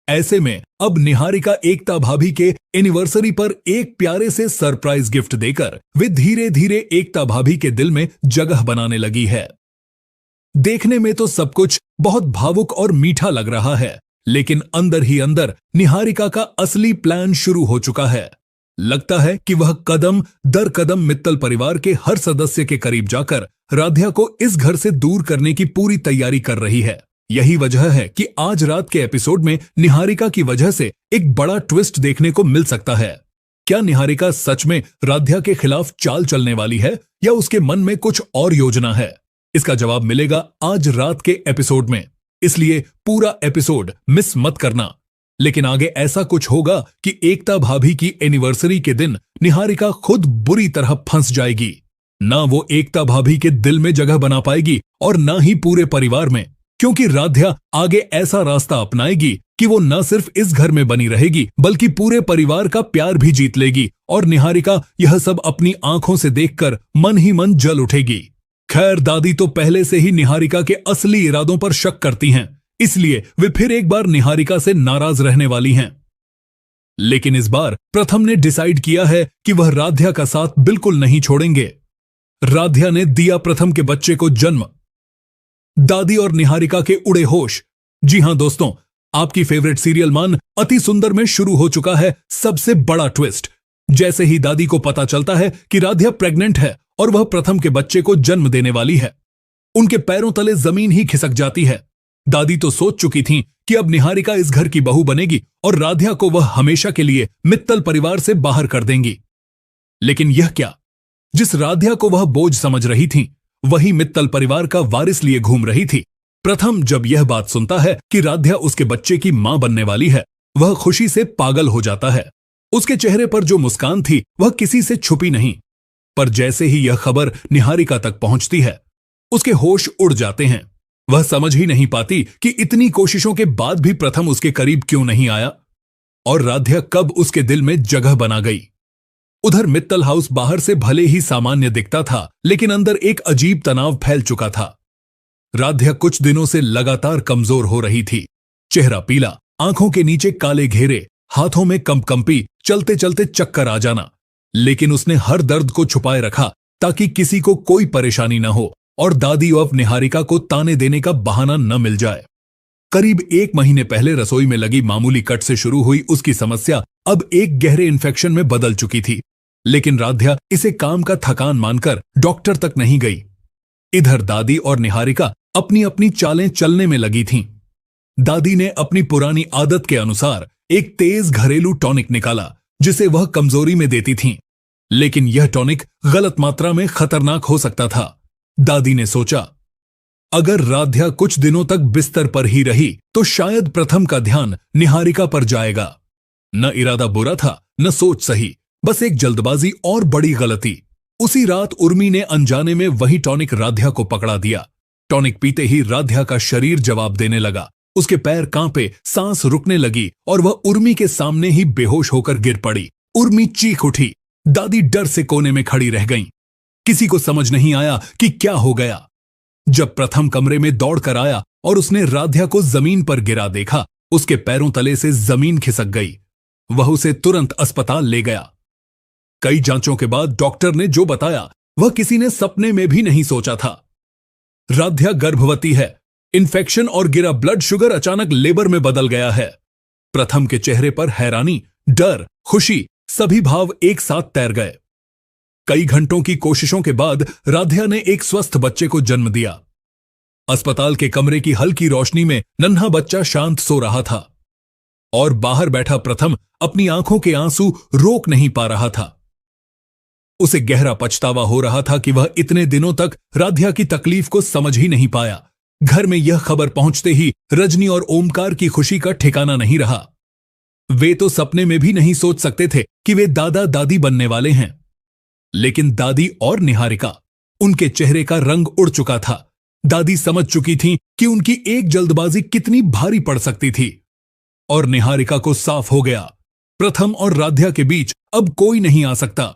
ऐसे में अब निहारिका एकता भाभी के एनिवर्सरी पर एक प्यारे से सरप्राइज गिफ्ट देकर वे धीरे धीरे एकता भाभी के दिल में जगह बनाने लगी है। देखने में तो सब कुछ बहुत भावुक और मीठा लग रहा है, लेकिन अंदर ही अंदर निहारिका का असली प्लान शुरू हो चुका है। लगता है कि वह कदम दर कदम मित्तल परिवार के हर सदस्य के करीब जाकर राध्या को इस घर से दूर करने की पूरी तैयारी कर रही है। यही वजह है कि आज रात के एपिसोड में निहारिका की वजह से एक बड़ा ट्विस्ट देखने को मिल सकता है। क्या निहारिका सच में राध्या के खिलाफ चाल चलने वाली है या उसके मन में कुछ और योजना है? इसका जवाब मिलेगा आज रात के एपिसोड में, इसलिए पूरा एपिसोड मिस मत करना। लेकिन आगे ऐसा कुछ होगा कि एकता भाभी की एनिवर्सरी के दिन निहारिका खुद बुरी तरह फंस जाएगी। ना वो एकता भाभी के दिल में जगह बना पाएगी और ना ही पूरे परिवार में, क्योंकि राध्या आगे ऐसा रास्ता अपनाएगी कि वो न सिर्फ इस घर में बनी रहेगी बल्कि पूरे परिवार का प्यार भी जीत लेगी और निहारिका यह सब अपनी आंखों से देखकर मन ही मन जल उठेगी। खैर, दादी तो पहले से ही निहारिका के असली इरादों पर शक करती हैं, इसलिए वे फिर एक बार निहारिका से नाराज रहने वाली हैं। लेकिन इस बार प्रथम ने डिसाइड किया है कि वह राध्या का साथ बिल्कुल नहीं छोड़ेंगे। राध्या ने दिया प्रथम के बच्चे को जन्म। दादी और निहारिका के उड़े होश। जी हां दोस्तों, आपकी फेवरेट सीरियल मान अति सुंदर में शुरू हो चुका है सबसे बड़ा ट्विस्ट। जैसे ही दादी को पता चलता है कि राध्या प्रेग्नेंट है और वह प्रथम के बच्चे को जन्म देने वाली है, उनके पैरों तले जमीन ही खिसक जाती है। दादी तो सोच चुकी थीं कि अब निहारिका इस घर की बहू बनेगी और राध्या को वह हमेशा के लिए मित्तल परिवार से बाहर कर देंगी। लेकिन यह क्या, जिस राध्या को वह बोझ समझ रही थीं, वही मित्तल परिवार का वारिस लिए घूम रही थी। प्रथम जब यह बात सुनता है कि राध्या उसके बच्चे की मां बनने वाली है, वह खुशी से पागल हो जाता है। उसके चेहरे पर जो मुस्कान थी वह किसी से छुपी नहीं। पर जैसे ही यह खबर निहारिका तक पहुंचती है, उसके होश उड़ जाते हैं। वह समझ ही नहीं पाती कि इतनी कोशिशों के बाद भी प्रथम उसके करीब क्यों नहीं आया और राध्या कब उसके दिल में जगह बना गई। उधर मित्तल हाउस बाहर से भले ही सामान्य दिखता था, लेकिन अंदर एक अजीब तनाव फैल चुका था। राध्या कुछ दिनों से लगातार कमजोर हो रही थी। चेहरा पीला, आंखों के नीचे काले घेरे, हाथों में कंपकंपी, चलते चलते चक्कर आ जाना। लेकिन उसने हर दर्द को छुपाए रखा ताकि किसी को कोई परेशानी न हो और दादी और निहारिका को ताने देने का बहाना न मिल जाए। करीब 1 महीने पहले रसोई में लगी मामूली कट से शुरू हुई उसकी समस्या अब एक गहरे इन्फेक्शन में बदल चुकी थी। लेकिन राध्या इसे काम का थकान मानकर डॉक्टर तक नहीं गई। इधर दादी और निहारिका अपनी अपनी चालें चलने में लगी थीं। दादी ने अपनी पुरानी आदत के अनुसार एक तेज घरेलू टॉनिक निकाला जिसे वह कमजोरी में देती थीं। लेकिन यह टॉनिक गलत मात्रा में खतरनाक हो सकता था। दादी ने सोचा, अगर राध्या कुछ दिनों तक बिस्तर पर ही रही तो शायद प्रथम का ध्यान निहारिका पर जाएगा। न इरादा बुरा था, न सोच सही, बस एक जल्दबाजी और बड़ी गलती। उसी रात उर्मी ने अनजाने में वही टॉनिक राध्या को पकड़ा दिया। टॉनिक पीते ही राध्या का शरीर जवाब देने लगा। उसके पैर कांपे, सांस रुकने लगी और वह उर्मी के सामने ही बेहोश होकर गिर पड़ी। उर्मी चीख उठी। दादी डर से कोने में खड़ी रह गईं। किसी को समझ नहीं आया कि क्या हो गया। जब प्रथम कमरे में दौड़कर आया और उसने राध्या को जमीन पर गिरा देखा, उसके पैरों तले से जमीन खिसक गई। वह उसे तुरंत अस्पताल ले गया। कई जांचों के बाद डॉक्टर ने जो बताया वह किसी ने सपने में भी नहीं सोचा था। राध्या गर्भवती है। इन्फेक्शन और गिरा ब्लड शुगर अचानक लेबर में बदल गया है। प्रथम के चेहरे पर हैरानी, डर, खुशी सभी भाव एक साथ तैर गए। कई घंटों की कोशिशों के बाद राध्या ने एक स्वस्थ बच्चे को जन्म दिया। अस्पताल के कमरे की हल्की रोशनी में नन्हा बच्चा शांत सो रहा था और बाहर बैठा प्रथम अपनी आंखों के आंसू रोक नहीं पा रहा था। उसे गहरा पछतावा हो रहा था कि वह इतने दिनों तक राध्या की तकलीफ को समझ ही नहीं पाया। घर में यह खबर पहुंचते ही रजनी और ओमकार की खुशी का ठिकाना नहीं रहा। वे तो सपने में भी नहीं सोच सकते थे कि वे दादा दादी बनने वाले हैं। लेकिन दादी और निहारिका, उनके चेहरे का रंग उड़ चुका था। दादी समझ चुकी थीं कि उनकी एक जल्दबाजी कितनी भारी पड़ सकती थी और निहारिका को साफ हो गया, प्रथम और राध्या के बीच अब कोई नहीं आ सकता।